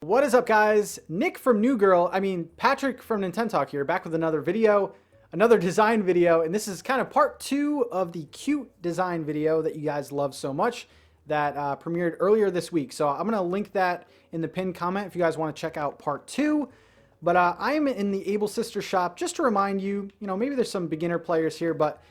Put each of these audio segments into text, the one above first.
What is up, guys? Nick from Patrick from NintenTalk here, back with another video, another design video, and this is kind of part 2 of the cute design video that you guys love so much that premiered earlier this week. So I'm going to link that in the pinned comment if you guys want to check out part 2. But I'm in the Able Sister shop. Just to remind you, maybe there's some beginner players here, but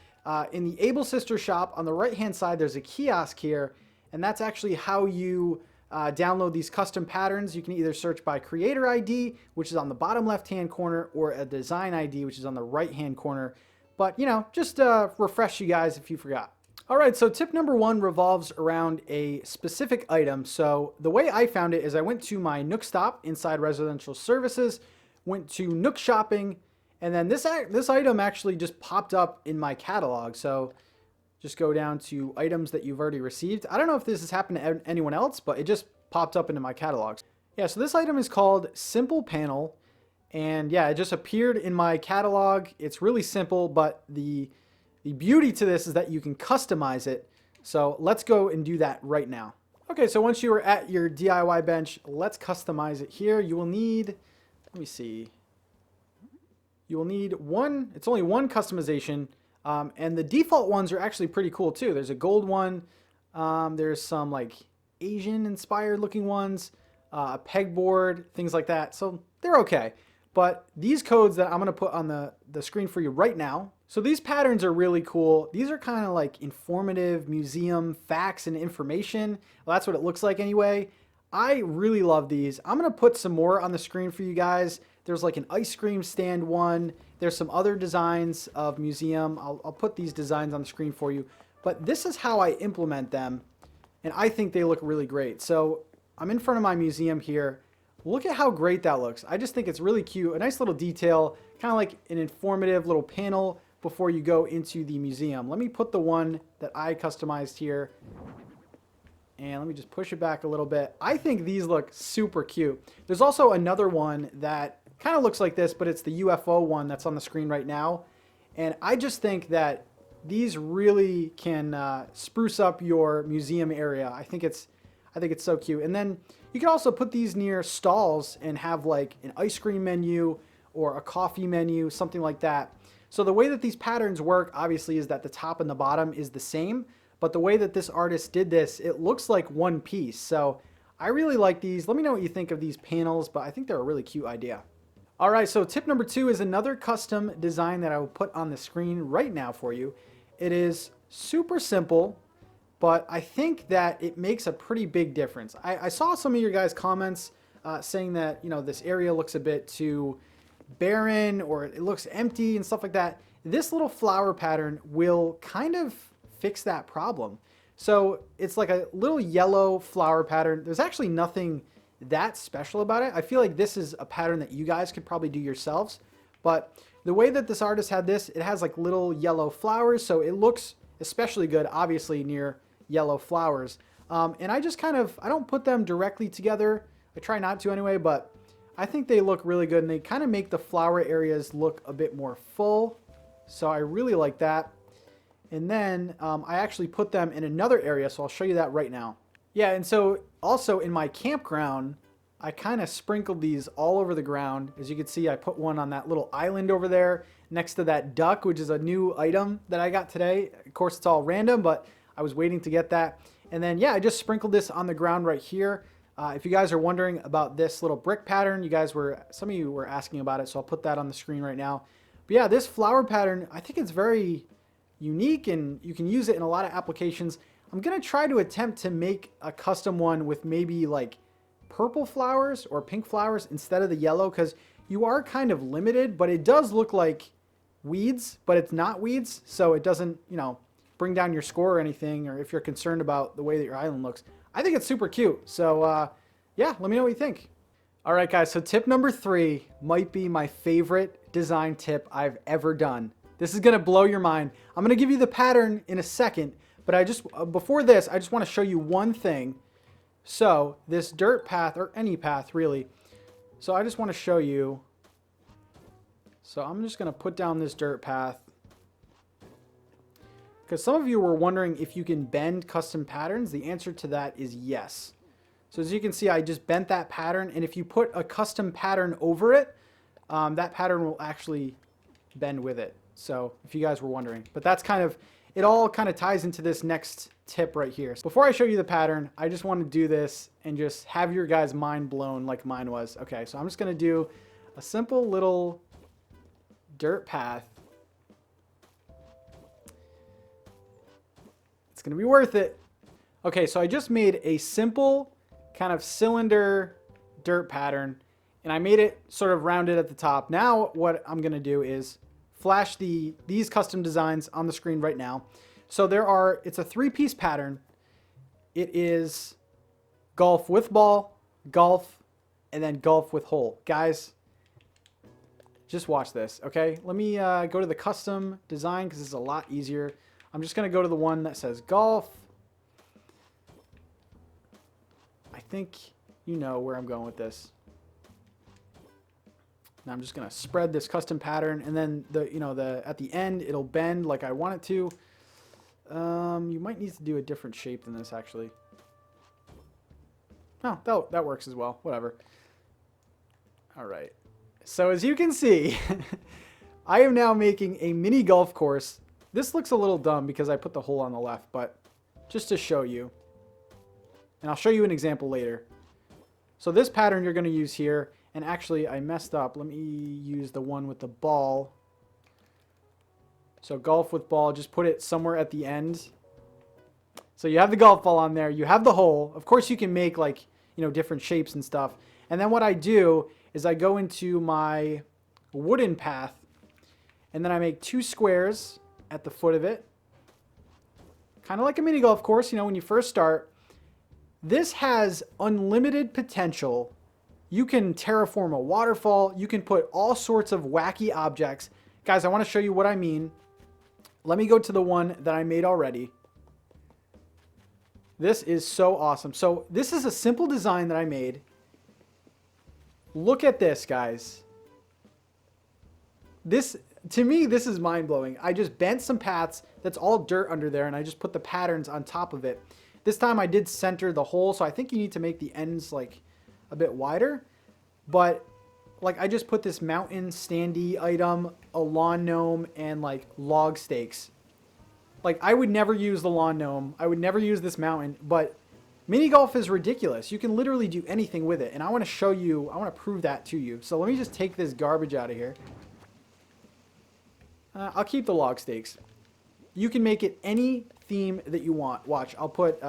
in the Able Sister shop on the right-hand side, there's a kiosk here, and that's actually how you download these custom patterns. You can either search by creator ID, which is on the bottom left-hand corner, or a design ID, which is on the right-hand corner. But, just refresh you guys if you forgot. All right, so tip number 1 revolves around a specific item. So the way I found it is I went to my Nook stop inside Residential Services, went to Nook Shopping, and then this item actually just popped up in my catalog. So just go down to items that you've already received. I don't know if this has happened to anyone else, but it just popped up into my catalog. Yeah, so this item is called Simple Panel, and yeah, it just appeared in my catalog. It's really simple, but the beauty to this is that you can customize it. So let's go and do that right now. Okay, so once you are at your DIY bench, let's customize it here. You will need, let me see, you will need one, it's only one customization. And the default ones are actually pretty cool too. There's a gold one. There's some like Asian inspired looking ones, a pegboard, things like that. So they're okay. But these codes that I'm going to put on the screen for you right now. So these patterns are really cool. These are kind of like informative museum facts and information. Well, that's what it looks like anyway. I really love these. I'm going to put some more on the screen for you guys. There's like an ice cream stand one. There's some other designs of museum. I'll put these designs on the screen for you. But this is how I implement them. And I think they look really great. So I'm in front of my museum here. Look at how great that looks. I just think it's really cute. A nice little detail, kind of like an informative little panel before you go into the museum. Let me put the one that I customized here. And let me just push it back a little bit. I think these look super cute. There's also another one that kind of looks like this, but it's the UFO one that's on the screen right now. And I just think that these really can spruce up your museum area. I think it's so cute. And then you can also put these near stalls and have like an ice cream menu or a coffee menu, something like that. So the way that these patterns work, obviously, is that the top and the bottom is the same. But the way that this artist did this, it looks like one piece. So I really like these. Let me know what you think of these panels, but I think they're a really cute idea. All right, so tip number 2 is another custom design that I will put on the screen right now for you. It is super simple, but I think that it makes a pretty big difference. I saw some of your guys' comments saying that, this area looks a bit too barren or it looks empty and stuff like that. This little flower pattern will kind of fix that problem. So it's like a little yellow flower pattern. There's actually nothing that special about it. I feel like this is a pattern that you guys could probably do yourselves, but the way that this artist had this, it has like little yellow flowers, so it looks especially good, obviously, near yellow flowers. And I just I don't put them directly together. I try not to anyway, but I think they look really good, and they kind of make the flower areas look a bit more full. So I really like that. And then I actually put them in another area, so I'll show you that right now. Yeah, and so also in my campground, I kind of sprinkled these all over the ground. As you can see, I put one on that little island over there next to that duck, which is a new item that I got today. Of course, it's all random, but I was waiting to get that. And then, yeah, I just sprinkled this on the ground right here. If you guys are wondering about this little brick pattern, some of you were asking about it, so I'll put that on the screen right now. But yeah, this flower pattern, I think it's very unique, and you can use it in a lot of applications. I'm going to try to attempt to make a custom one with maybe like purple flowers or pink flowers instead of the yellow, because you are kind of limited, but it does look like weeds, but it's not weeds, so it doesn't, bring down your score or anything, or if you're concerned about the way that your island looks. I think it's super cute. So yeah, let me know what you think. All right, guys, so tip number 3 might be my favorite design tip I've ever done. This is going to blow your mind. I'm going to give you the pattern in a second, but before this, I just want to show you one thing. So this dirt path, or any path really, so I just want to show you. So I'm just going to put down this dirt path, because some of you were wondering if you can bend custom patterns. The answer to that is yes. So as you can see, I just bent that pattern, and if you put a custom pattern over it, that pattern will actually bend with it. So if you guys were wondering, but that's kind of, it all kind of ties into this next tip right here. So before I show you the pattern, I just want to do this and just have your guys' mind blown like mine was. Okay, so I'm just going to do a simple little dirt path. It's going to be worth it. Okay, so I just made a simple kind of cylinder dirt pattern, and I made it sort of rounded at the top. Now what I'm going to do is flash these custom designs on the screen right now. So it's a 3-piece pattern. It is golf with ball, golf, and then golf with hole. Guys, just watch this, okay? Let me go to the custom design because it's a lot easier. I'm just going to go to the one that says golf. I think you know where I'm going with this. Now I'm just going to spread this custom pattern, and then at the end it'll bend like I want it to. You might need to do a different shape than this actually. Oh, that works as well. Whatever. All right. So as you can see, I am now making a mini golf course. This looks a little dumb because I put the hole on the left, but just to show you. And I'll show you an example later. So this pattern you're going to use here, and actually I messed up. Let me use the one with the ball. So golf with ball, just put it somewhere at the end. So you have the golf ball on there, you have the hole. Of course you can make like, different shapes and stuff. And then what I do is I go into my wooden path, and then I make 2 squares at the foot of it. Kind of like a mini golf course, when you first start. This has unlimited potential. You can terraform a waterfall. You can put all sorts of wacky objects. Guys, I want to show you what I mean. Let me go to the one that I made already. This is so awesome. So this is a simple design that I made. Look at this, guys. To me, this is mind-blowing. I just bent some paths. That's all dirt under there, and I just put the patterns on top of it. This time I did center the hole, so I think you need to make the ends like a bit wider. But like I just put this mountain standee item, a lawn gnome, and like log stakes. Like I would never use the lawn gnome. I would never use this mountain, but mini golf is ridiculous. You can literally do anything with it. And I want to show you, I want to prove that to you. So let me just take this garbage out of here. I'll keep the log stakes. You can make it any theme that you want. Watch, I'll put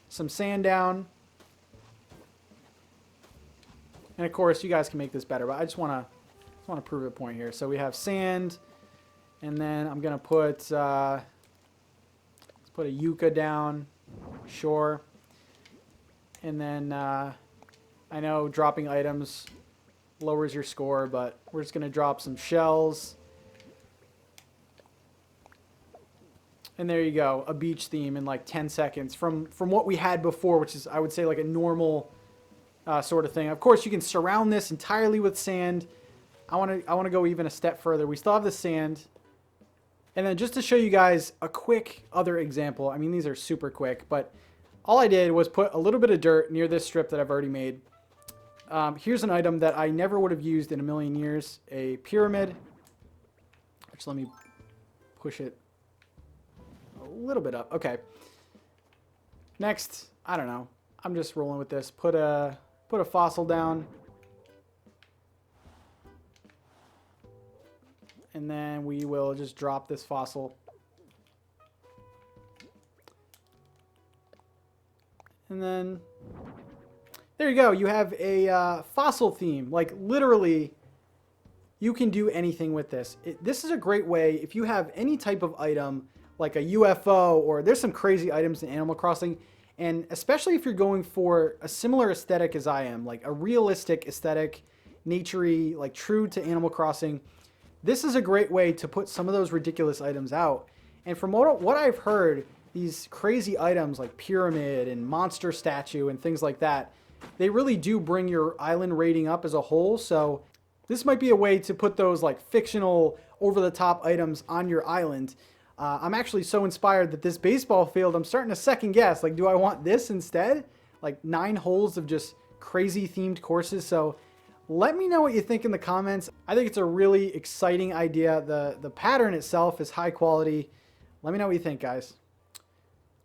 some sand down. And of course, you guys can make this better, but I just want to prove a point here. So we have sand, and then I'm gonna put let's put a yucca down, sure. And then I know dropping items lowers your score, but we're just gonna drop some shells. And there you go, a beach theme in like 10 seconds from what we had before, which is, I would say, like a normal sort of thing. Of course, you can surround this entirely with sand. I want to go even a step further. We still have the sand. And then just to show you guys a quick other example, I mean, these are super quick, but all I did was put a little bit of dirt near this strip that I've already made. Here's an item that I never would have used in a million years, a pyramid. Just let me push it a little bit up. Okay. Next, I don't know. I'm just rolling with this. Put a fossil down. And then we will just drop this fossil. And then there you go. You have a fossil theme. Like literally, you can do anything with this. This is a great way if you have any type of item like a UFO, or there's some crazy items in Animal Crossing, and especially if you're going for a similar aesthetic as I am, like a realistic aesthetic, naturey, like true to Animal Crossing, this is a great way to put some of those ridiculous items out. And from what I've heard, these crazy items like pyramid and monster statue and things like that, they really do bring your island rating up as a whole. So this might be a way to put those like fictional over-the-top items on your island. I'm actually so inspired that this baseball field, I'm starting to second guess, like, do I want this instead? like 9 holes of just crazy themed courses. So let me know what you think in the comments. I think it's a really exciting idea. The pattern itself is high quality. Let me know what you think, guys.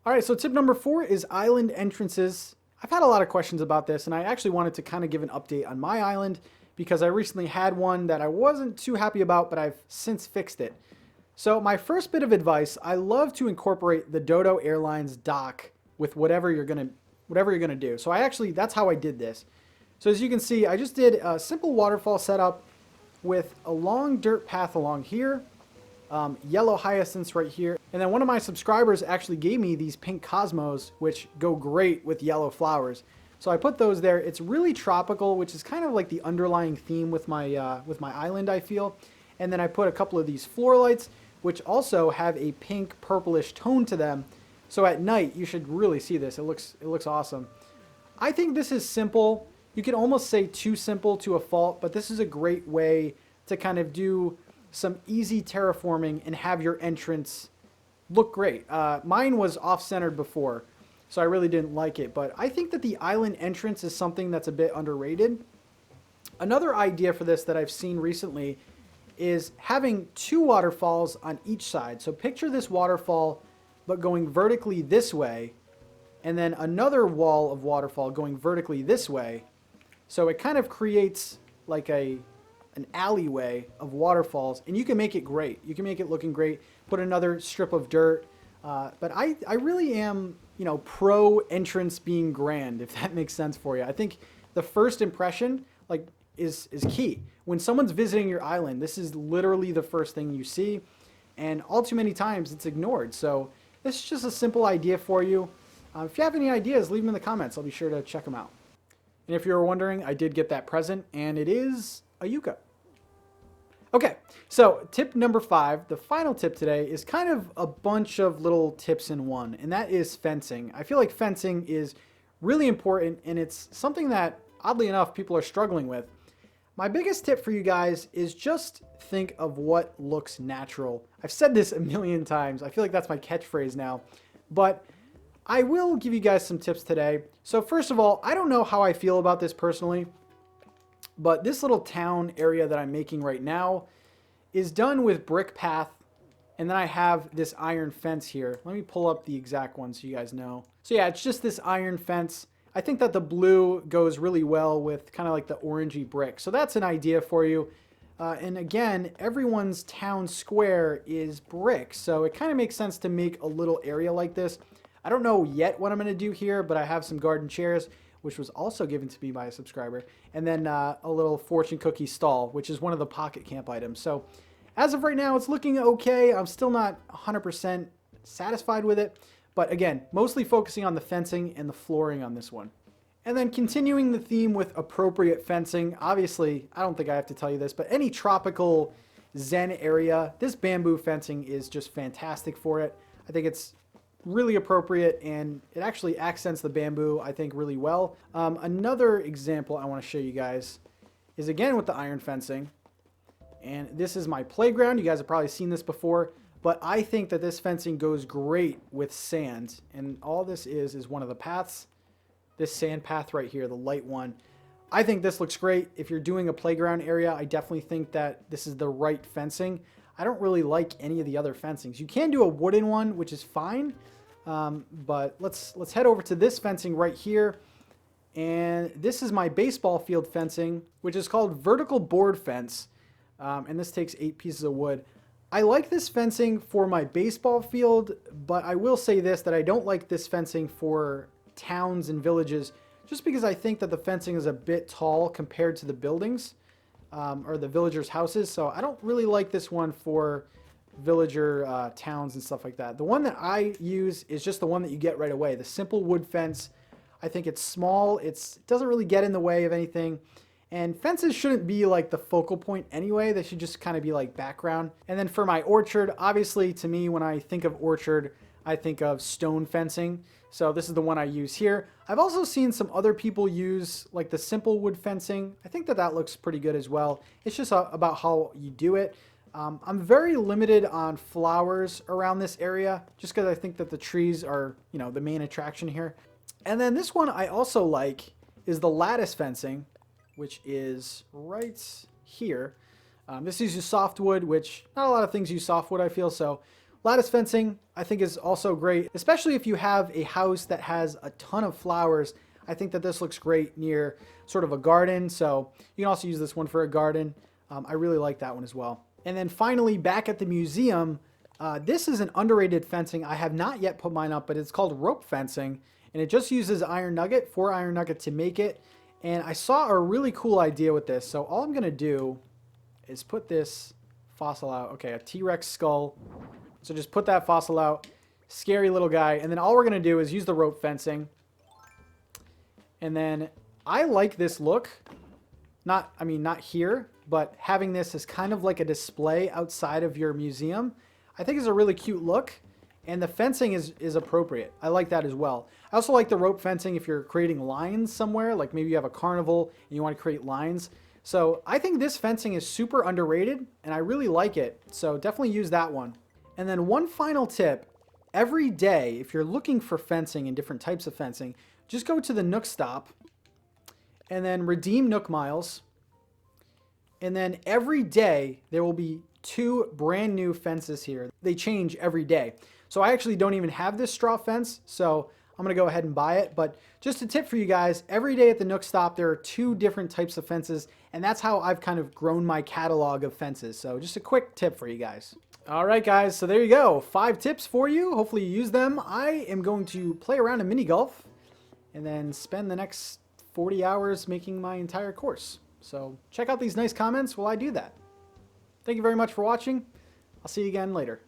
All right, so tip number 4 is island entrances. I've had a lot of questions about this, and I actually wanted to kind of give an update on my island because I recently had one that I wasn't too happy about, but I've since fixed it. So my first bit of advice, I love to incorporate the Dodo Airlines dock with whatever you're gonna do. So that's how I did this. So as you can see, I just did a simple waterfall setup with a long dirt path along here, yellow hyacinths right here. And then one of my subscribers actually gave me these pink cosmos, which go great with yellow flowers. So I put those there. It's really tropical, which is kind of like the underlying theme with my island, I feel. And then I put a couple of these floor lights, which also have a pink purplish tone to them. So at night, you should really see this. It looks awesome. I think this is simple. You could almost say too simple to a fault, but this is a great way to kind of do some easy terraforming and have your entrance look great. Mine was off-centered before, so I really didn't like it, but I think that the island entrance is something that's a bit underrated. Another idea for this that I've seen recently is having 2 waterfalls on each side. So picture this waterfall, but going vertically this way, and then another wall of waterfall going vertically this way. So it kind of creates like an alleyway of waterfalls, and you can make it great. You can make it looking great. Put another strip of dirt. But I really am, pro entrance being grand, if that makes sense for you. I think the first impression, is key. When someone's visiting your island, this is literally the first thing you see, and all too many times it's ignored. So this is just a simple idea for you. If you have any ideas, leave them in the comments. I'll be sure to check them out. And if you were wondering, I did get that present, and it is a yucca. Okay, so tip number 5, the final tip today, is kind of a bunch of little tips in one, and that is fencing. I feel like fencing is really important, and it's something that, oddly enough, people are struggling with. My biggest tip for you guys is just think of what looks natural. I've said this a million times. I feel like that's my catchphrase now. But I will give you guys some tips today. So first of all, I don't know how I feel about this personally, but this little town area that I'm making right now is done with brick path. And then I have this iron fence here. Let me pull up the exact one so you guys know. So yeah, it's just this iron fence. I think that the blue goes really well with kind of like the orangey brick. So that's an idea for you. And again, everyone's town square is brick. So it kind of makes sense to make a little area like this. I don't know yet what I'm going to do here, but I have some garden chairs, which was also given to me by a subscriber. And then a little fortune cookie stall, which is one of the pocket camp items. So as of right now, it's looking okay. I'm still not 100% satisfied with it. But again, mostly focusing on the fencing and the flooring on this one. And then continuing the theme with appropriate fencing. Obviously, I don't think I have to tell you this, but any tropical zen area, this bamboo fencing is just fantastic for it. I think it's really appropriate, and it actually accents the bamboo, I think, really well. Another example I want to show you guys is again with the iron fencing. And this is my playground. You guys have probably seen this before. But I think that this fencing goes great with sand. And all this is one of the paths. This sand path right here, the light one. I think this looks great. If you're doing a playground area, I definitely think that this is the right fencing. I don't really like any of the other fencings. You can do a wooden one, which is fine. But let's head over to this fencing right here. And this is my baseball field fencing, which is called vertical board fence. And this takes 8 pieces of wood. I like this fencing for my baseball field, but I will say this, that I don't like this fencing for towns and villages, just because I think that the fencing is a bit tall compared to the buildings, or the villagers' houses. So I don't really like this one for villager towns and stuff like that. The one that I use is just the one that you get right away, the simple wood fence. I think it's small, it doesn't really get in the way of anything. And fences shouldn't be like the focal point anyway. They should just kind of be like background. And then for my orchard, obviously to me, when I think of orchard, I think of stone fencing. So this is the one I use here. I've also seen some other people use like the simple wood fencing. I think that that looks pretty good as well. It's just about how you do it. I'm very limited on flowers around this area just because I think that the trees are, the main attraction here. And then this one I also like is the lattice fencing, which is right here. This uses softwood, which not a lot of things use softwood, I feel. So lattice fencing, I think, is also great, especially if you have a house that has a ton of flowers. I think that this looks great near sort of a garden. So you can also use this one for a garden. I really like that one as well. And then finally, back at the museum, this is an underrated fencing. I have not yet put mine up, but it's called rope fencing. And it just uses iron nugget, 4 iron nugget to make it. And I saw a really cool idea with this. So all I'm going to do is put this fossil out. Okay, a T-Rex skull. So just put that fossil out. Scary little guy. And then all we're going to do is use the rope fencing. And then I like this look. Not here, but having this as kind of like a display outside of your museum, I think is a really cute look. And the fencing is appropriate. I like that as well. I also like the rope fencing if you're creating lines somewhere, like maybe you have a carnival and you want to create lines. So I think this fencing is super underrated and I really like it. So definitely use that one. And then one final tip, every day, if you're looking for fencing and different types of fencing, just go to the Nook stop and then redeem Nook miles. And then every day there will be 2 brand new fences here. They change every day. So I actually don't even have this straw fence, so I'm gonna go ahead and buy it. But just a tip for you guys, every day at the Nook stop there are 2 different types of fences, and that's how I've kind of grown my catalog of fences. So just a quick tip for you guys. All right, guys, so there you go. 5 tips for you. Hopefully you use them. I am going to play around in mini golf and then spend the next 40 hours making my entire course. So check out these nice comments while I do that. Thank you very much for watching. I'll see you again later.